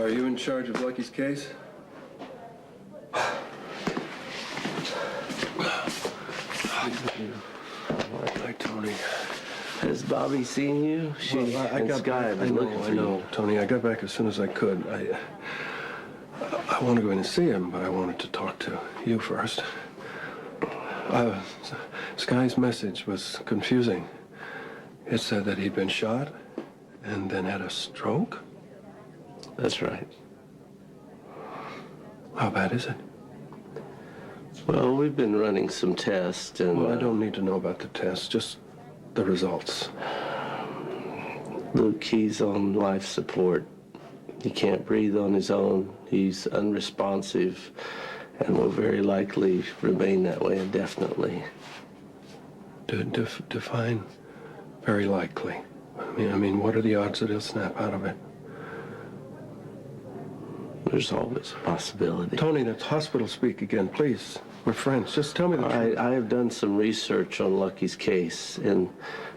Are you in charge of Lucky's case? Hi, Tony. Has Bobbie seen you? I got Skye. I know, Tony. I got back as soon as I could. I want to go in and see him, but I wanted to talk to you first. Skye's message was confusing. It said that he'd been shot and then had a stroke. That's right. How bad is it? Well, we've been running some tests and... Well, I don't need to know about the tests, just the results. Luke, he's on life support. He can't breathe on his own. He's unresponsive and will very likely remain that way indefinitely. Define very likely. I mean, what are the odds that he'll snap out of it? There's always a possibility. Tony, that's hospital speak again, please. We're friends. Just tell me the truth. I have done some research on Lucky's case, and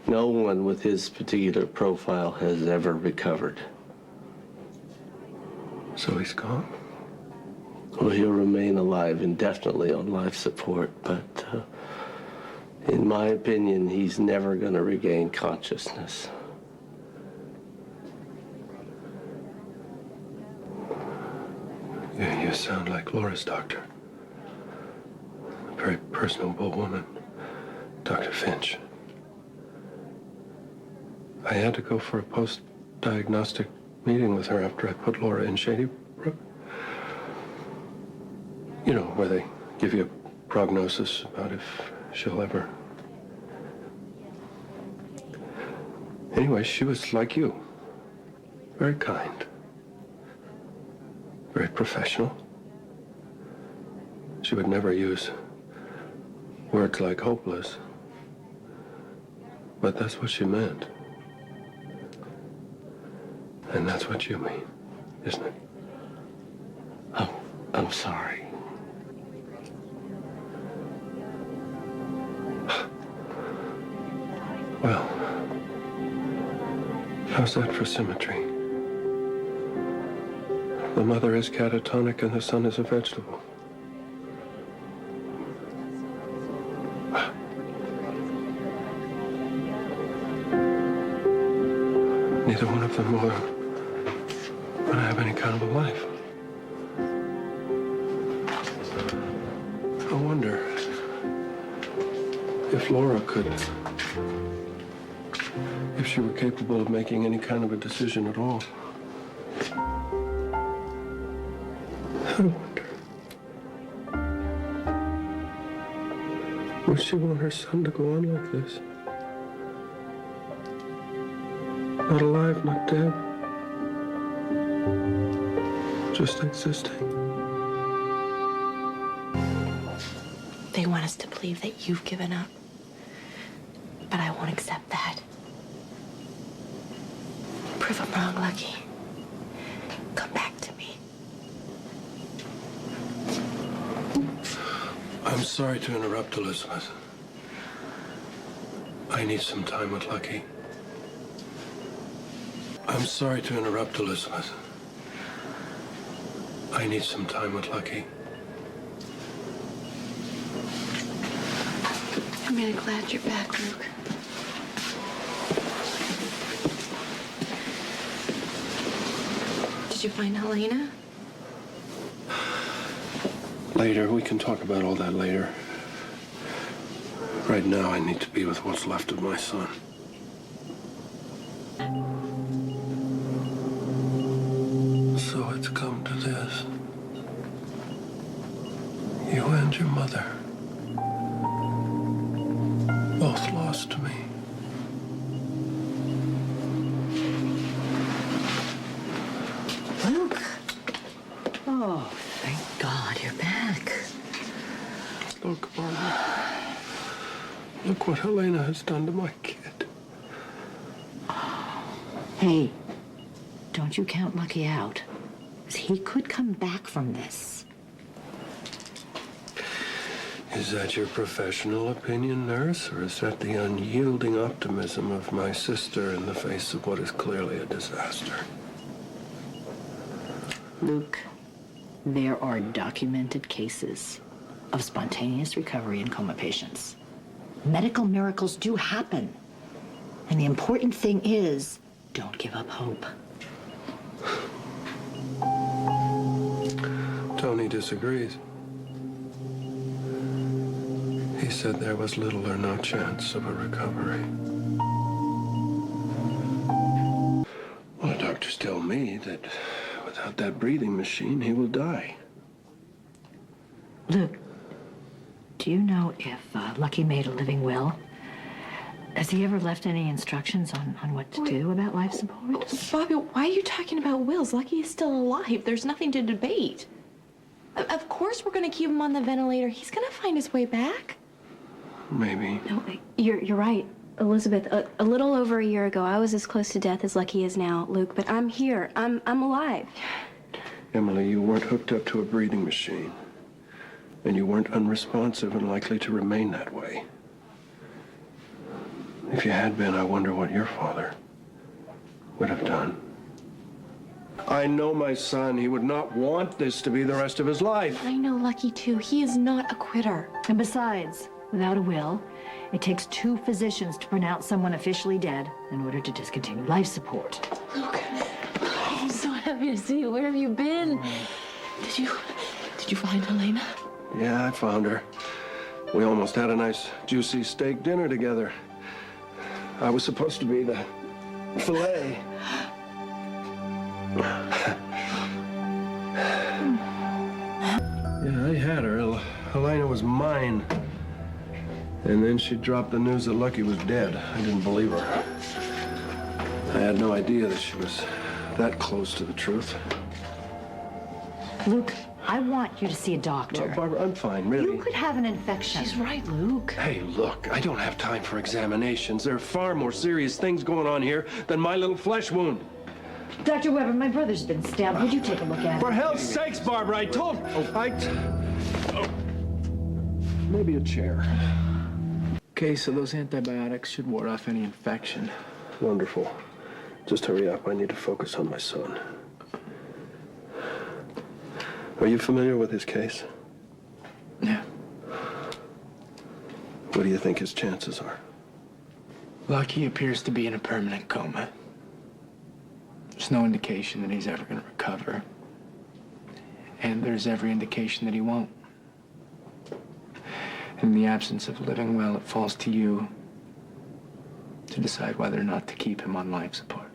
no one with his particular profile has ever recovered. So he's gone? Well, he'll remain alive indefinitely on life support, but in my opinion, he's never going to regain consciousness. Yeah, you sound like Laura's doctor. A very personable woman, Dr. Finch. I had to go for a post-diagnostic meeting with her after I put Laura in Shady Brook. You know, where they give you a prognosis about if she'll ever... Anyway, she was like you. Very kind. Very professional. She would never use words like hopeless. But that's what she meant. And that's what you mean, isn't it? Oh, I'm sorry. Well, how's that for symmetry? The mother is catatonic and the son is a vegetable. Neither one of them will have any kind of a life. I wonder if Laura could, if she were capable of making any kind of a decision at all. I wonder. Would she want her son to go on like this? Not alive, not dead. Just existing. They want us to believe that you've given up. But I won't accept that. Prove I'm wrong, Lucky. Come back to me. I'm sorry to interrupt, Elizabeth. I need some time with Lucky. I'm sorry to interrupt, Elizabeth. I need some time with Lucky. I'm really glad you're back, Luke. Did you find Helena? Later, we can talk about all that later. Right now, I need to be with what's left of my son. So it's come to this. You and your mother both lost to me. Luke. Oh, thank God you're back. Look, Barbara. Look what Helena has done to my kid. Hey, don't you count Lucky out. He could come back from this. Is that your professional opinion, nurse, or is that the unyielding optimism of my sister in the face of what is clearly a disaster? Luke, there are documented cases of spontaneous recovery in coma patients. Medical miracles do happen. And the important thing is, don't give up hope. Tony disagrees. He said there was little or no chance of a recovery. Well, the doctors tell me that without that breathing machine, he will die. Luke, do you know if Lucky made a living will? Has he ever left any instructions on what to do about life support? Bobbie, why are you talking about wills? Lucky is still alive. There's nothing to debate. Of course we're going to keep him on the ventilator. He's going to find his way back. Maybe. No, you're right, Elizabeth. A little over a year ago, I was as close to death as Lucky is now, Luke. But I'm here. I'm alive. Emily, you weren't hooked up to a breathing machine. And you weren't unresponsive and likely to remain that way. If you had been, I wonder what your father would have done. I know my son. He would not want this to be the rest of his life. I know Lucky, too. He is not a quitter. And besides, without a will, it takes 2 physicians to pronounce someone officially dead in order to discontinue life support. Luke, I'm so happy to see you. Where have you been? Did you find Elena? Yeah, I found her. We almost had a nice, juicy steak dinner together. I was supposed to be the fillet. Yeah, I had her. Elena was mine. And then she dropped the news that Lucky was dead. I didn't believe her. I had no idea that she was that close to the truth. Luke, I want you to see a doctor. No, Barbara, I'm fine, really. You could have an infection. She's right, Luke. Hey, look, I don't have time for examinations. There are far more serious things going on here than my little flesh wound. Dr. Weber, my brother's been stabbed. Would you take a look at For it? hell's sakes, Barbara, maybe a chair. Okay, so those antibiotics should ward off any infection. Wonderful. Just hurry up. I need to focus on my son. Are you familiar with his case? Yeah. What do you think his chances are? Lucky appears to be in a permanent coma. There's no indication that he's ever going to recover. And there's every indication that he won't. In the absence of a living will, it falls to you to decide whether or not to keep him on life support.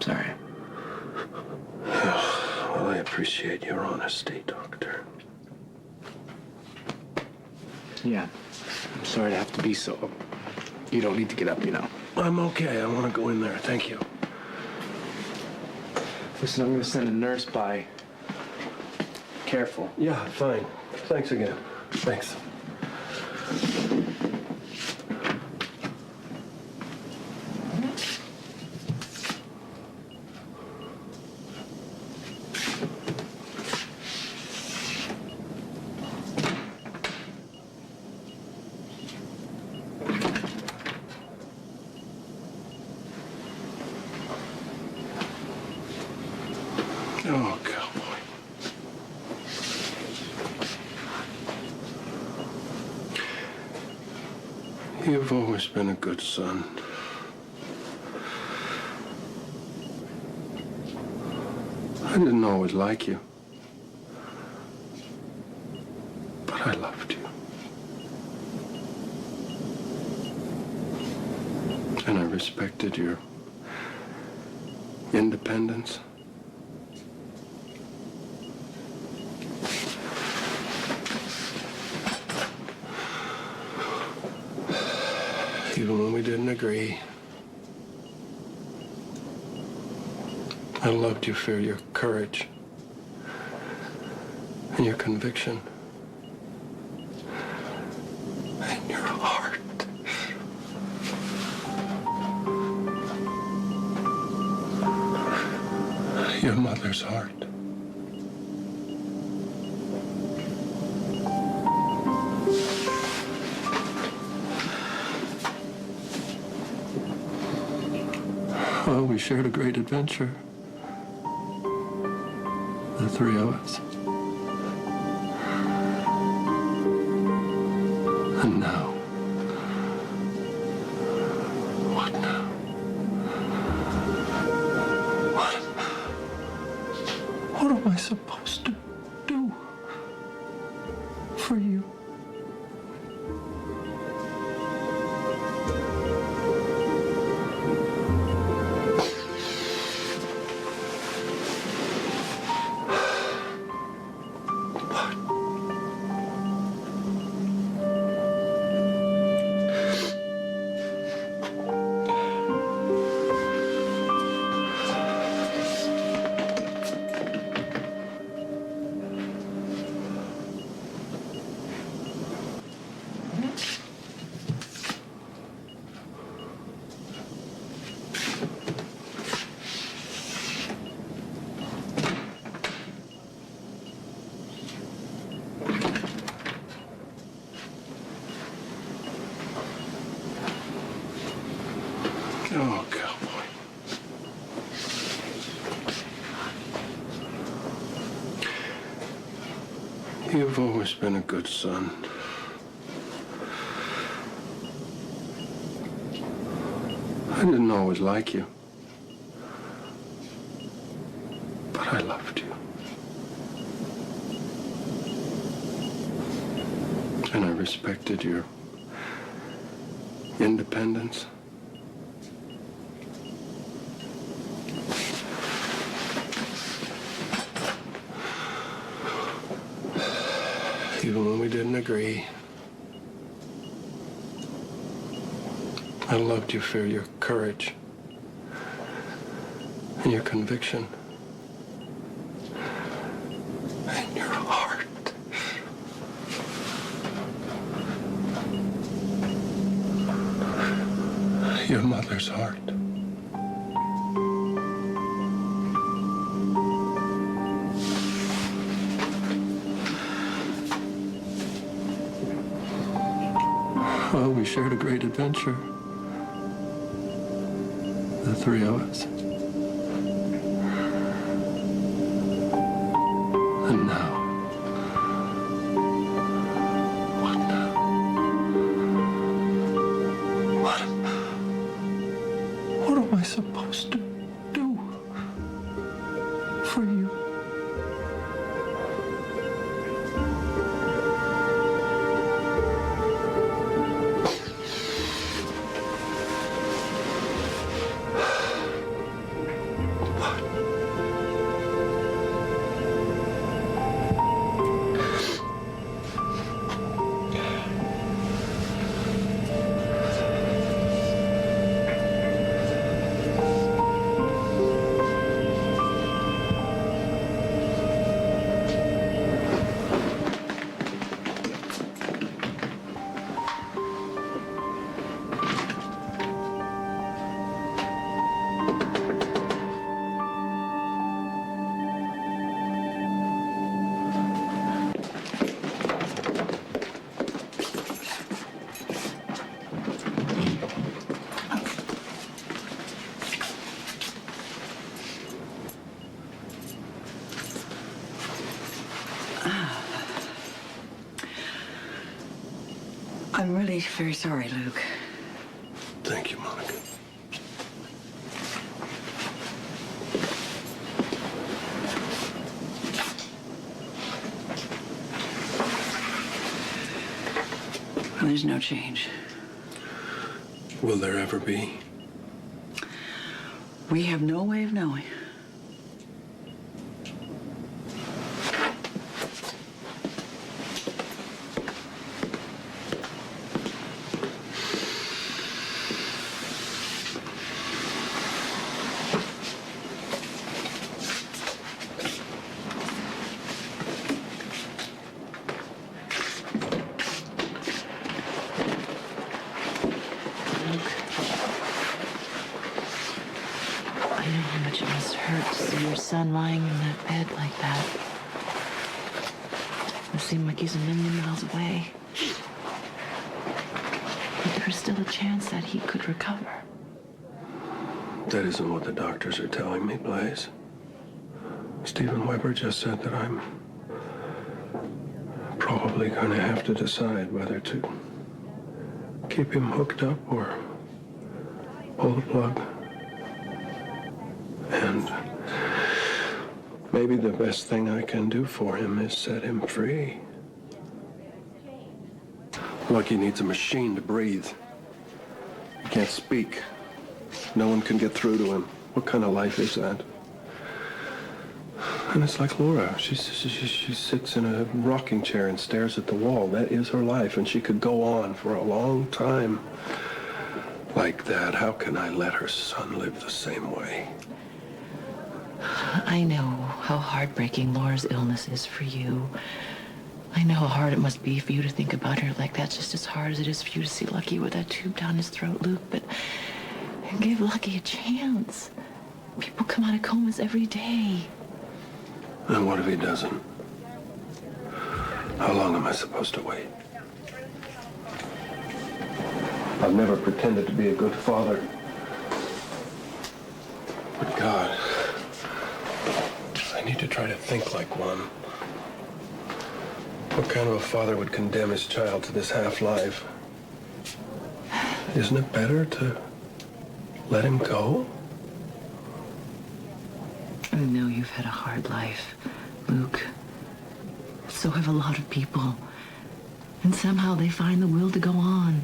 Sorry. Well, I appreciate your honesty, Doctor. Yeah. I'm sorry to have to be so. You don't need to get up, you know. I'm okay. I want to go in there. Thank you. Listen, I'm going to send a nurse by. Careful. Yeah, fine. Thanks again. Thanks. Oh, cowboy. You've always been a good son. I didn't always like you, but I loved you. And I respected your independence. Even when we didn't agree. I loved you for your courage and your conviction and your heart. Your mother's heart. Well, we shared a great adventure. The three of us. And now? What now? What am I supposed to do for you? Oh, cowboy. You've always been a good son. I didn't always like you, but I loved you. And I respected your independence. Even when we didn't agree. I loved you for your courage and your conviction and your heart. Your mother's heart. Well, we shared a great adventure. The three of us. And now? What now? What am I supposed to do for you? I'm really very sorry, Luke. Thank you, Monica. Well, there's no change. Will there ever be? We have no way of knowing. I know how much it must hurt to see your son lying in that bed like that. It seemed like he's a million miles away. But there was still a chance that he could recover. That isn't what the doctors are telling me, Blaze. Stephen Weber just said that I'm probably going to have to decide whether to keep him hooked up or pull the plug. And maybe the best thing I can do for him is set him free. Lucky needs a machine to breathe. He can't speak. No one can get through to him. What kind of life is that? And it's like Laura. She sits in a rocking chair and stares at the wall. That is her life, and she could go on for a long time like that. How can I let her son live the same way? I know how heartbreaking Laura's illness is for you. I know how hard it must be for you to think about her like that, just as hard as it is for you to see Lucky with that tube down his throat, Luke. But give Lucky a chance. People come out of comas every day. And what if he doesn't? How long am I supposed to wait? I've never pretended to be a good father. But God, I need to try to think like one. What kind of a father would condemn his child to this half-life? Isn't it better to let him go? I know you've had a hard life, Luke. So have a lot of people. And somehow they find the will to go on.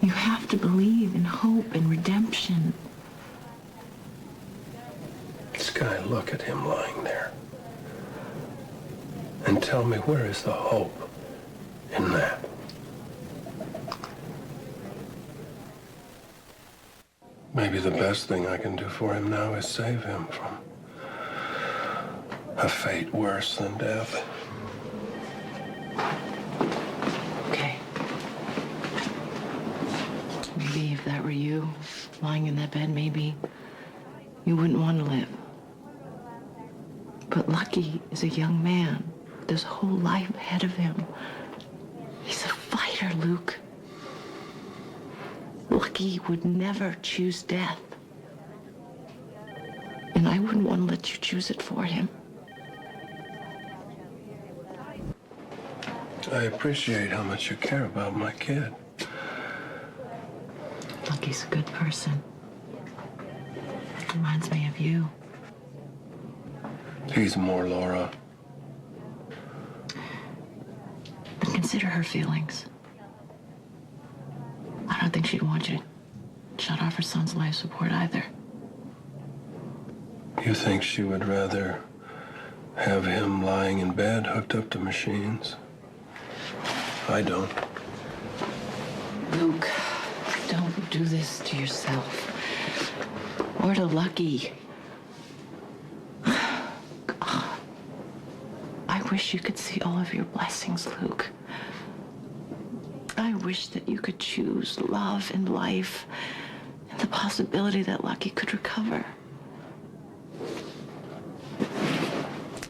You have to believe in hope and redemption. Skye, look at him lying there. And tell me, where is the hope in that? Maybe the best thing I can do for him now is save him from a fate worse than death. Okay. Maybe if that were you, lying in that bed, maybe you wouldn't want to live. But Lucky is a young man with his whole life ahead of him. He's a fighter, Luke. Lucky would never choose death. And I wouldn't want to let you choose it for him. I appreciate how much you care about my kid. Lucky's a good person. Reminds me of you. He's more Laura. But consider her feelings. I don't think she'd want you to shut off her son's life support either. You think she would rather have him lying in bed hooked up to machines? I don't. Luke, don't do this to yourself. Or to Lucky. I wish you could see all of your blessings, Luke. I wish that you could choose love and life and the possibility that Lucky could recover.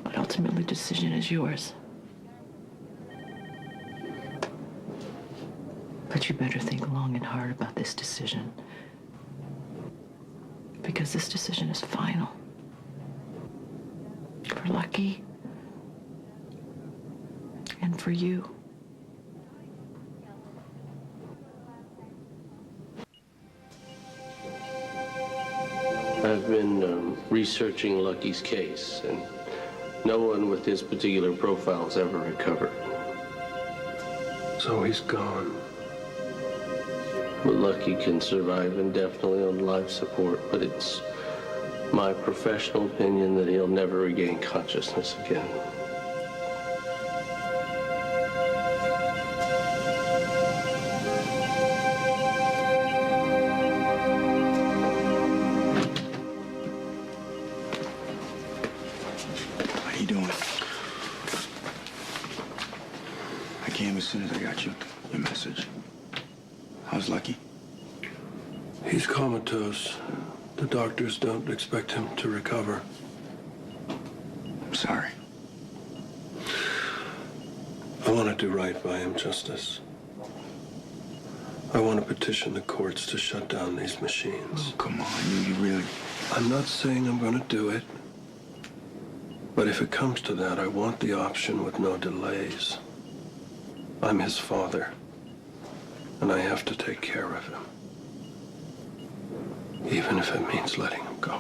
But ultimately, the decision is yours. But you better think long and hard about this decision. Because this decision is final. For Lucky. And for you. I've been researching Lucky's case, and no one with his particular profile has ever recovered. So he's gone. But Lucky can survive indefinitely on life support, but it's my professional opinion that he'll never regain consciousness again. How you doing? I came as soon as I got your message. How's Lucky? He's comatose. The doctors don't expect him to recover. I'm sorry. I want to do right by him, Justice. I want to petition the courts to shut down these machines. Oh, come on, you really... I'm not saying I'm going to do it. But if it comes to that, I want the option with no delays. I'm his father, and I have to take care of him. Even if it means letting him go.